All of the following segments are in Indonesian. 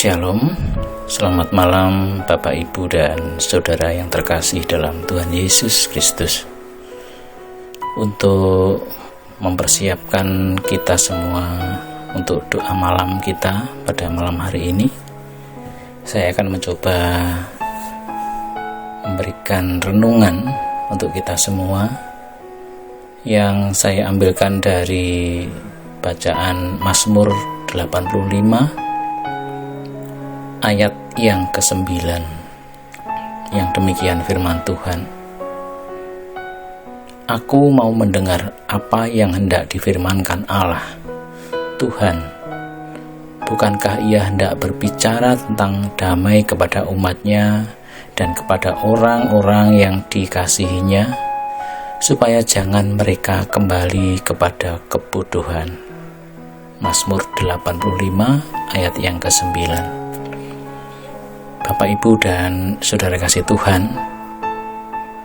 Shalom, selamat malam Bapak Ibu dan Saudara yang terkasih dalam Tuhan Yesus Kristus. Untuk mempersiapkan kita semua untuk doa malam kita pada malam hari ini, saya akan mencoba memberikan renungan untuk kita semua yang saya ambilkan dari bacaan Mazmur 85 ayat yang ke-9, yang demikian firman Tuhan. Aku mau mendengar apa yang hendak difirmankan Allah. Tuhan, bukankah Ia hendak berbicara tentang damai kepada umat-Nya dan kepada orang-orang yang dikasihinya, supaya jangan mereka kembali kepada kebodohan. Mazmur 85 ayat yang ke-9. Bapak, Ibu, dan Saudara kasih Tuhan,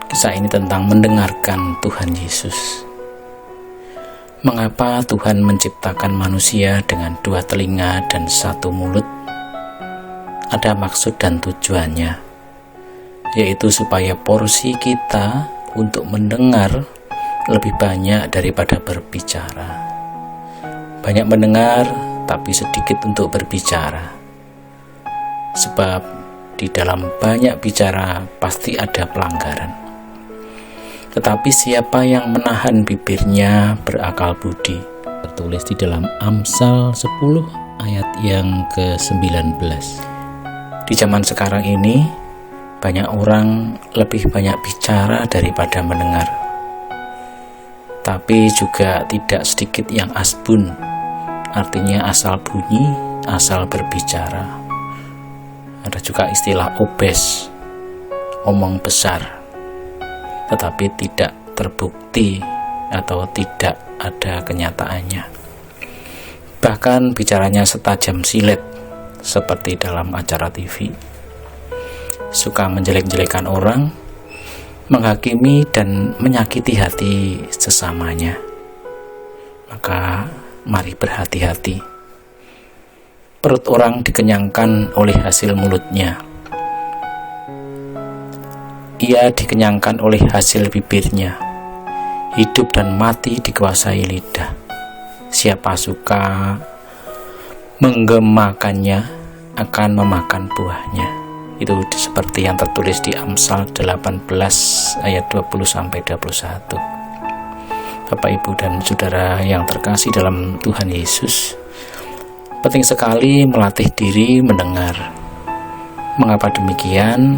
kisah ini tentang mendengarkan Tuhan Yesus. Mengapa Tuhan menciptakan manusia dengan 2 telinga dan 1 mulut? Ada maksud dan tujuannya, yaitu supaya porsi kita untuk mendengar lebih banyak daripada berbicara. Banyak mendengar, tapi sedikit untuk berbicara. Sebab di dalam banyak bicara pasti ada pelanggaran. Tetapi siapa yang menahan bibirnya berakal budi. Tertulis di dalam Amsal 10 ayat yang ke-19. Di zaman sekarang ini, banyak orang lebih banyak bicara daripada mendengar. Tapi juga tidak sedikit yang asbun, artinya asal bunyi, asal berbicara. Ada juga istilah obes, omong besar, tetapi tidak terbukti atau tidak ada kenyataannya. Bahkan bicaranya setajam silet, seperti dalam acara TV. Suka menjelek-jelekan orang, menghakimi dan menyakiti hati sesamanya. Maka mari berhati-hati. Perut orang dikenyangkan oleh hasil mulutnya. Ia dikenyangkan oleh hasil bibirnya. Hidup dan mati dikuasai lidah. Siapa suka menggemakannya akan memakan buahnya. Itu seperti yang tertulis di Amsal 18 ayat 20-21. Bapak, Ibu, dan Saudara yang terkasih dalam Tuhan Yesus, penting sekali melatih diri mendengar. Mengapa demikian?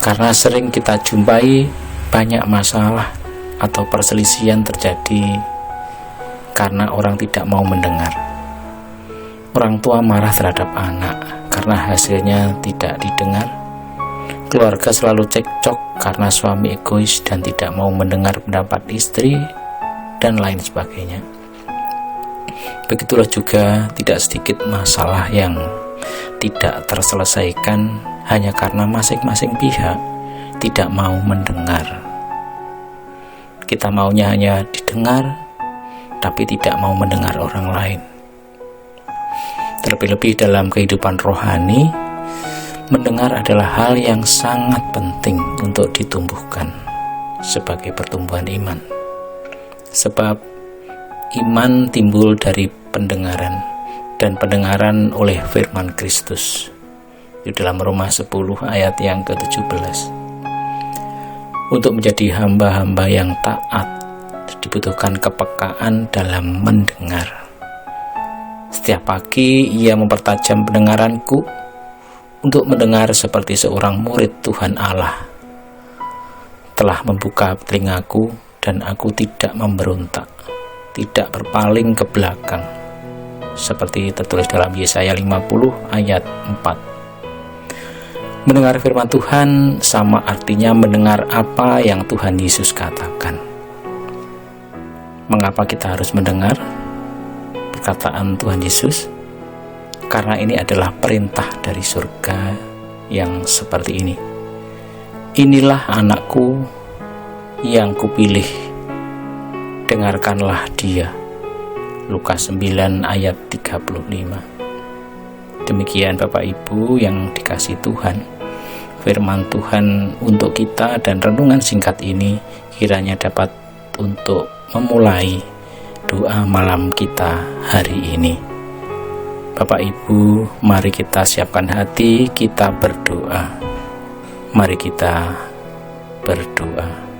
Karena sering kita jumpai banyak masalah atau perselisihan terjadi karena orang tidak mau mendengar. Orang tua marah terhadap anak karena hasilnya tidak didengar. Keluarga selalu cekcok karena suami egois dan tidak mau mendengar pendapat istri, dan lain sebagainya. Begitulah juga tidak sedikit masalah yang tidak terselesaikan hanya karena masing-masing pihak tidak mau mendengar. Kita maunya hanya didengar, tapi tidak mau mendengar orang lain. Terlebih-lebih dalam kehidupan rohani, mendengar adalah hal yang sangat penting untuk ditumbuhkan sebagai pertumbuhan iman. Sebab iman timbul dari pendengaran, dan pendengaran oleh firman Kristus. Di dalam Roma 10 ayat yang ke-17. Untuk menjadi hamba-hamba yang taat, dibutuhkan kepekaan dalam mendengar. Setiap pagi ia mempertajam pendengaranku untuk mendengar seperti seorang murid Tuhan Allah. Telah membuka telingaku dan aku tidak memberontak, tidak berpaling ke belakang, seperti tertulis dalam Yesaya 50 ayat 4. Mendengar firman Tuhan sama artinya mendengar apa yang Tuhan Yesus katakan. Mengapa kita harus mendengar perkataan Tuhan Yesus? Karena ini adalah perintah dari surga yang seperti ini. Inilah anakku yang kupilih, dengarkanlah dia. Lukas 9 ayat 35. Demikian Bapak Ibu yang dikasihi Tuhan, firman Tuhan untuk kita dan renungan singkat ini kiranya dapat untuk memulai doa malam kita hari ini. Bapak Ibu, mari kita siapkan hati, kita berdoa. Mari kita berdoa.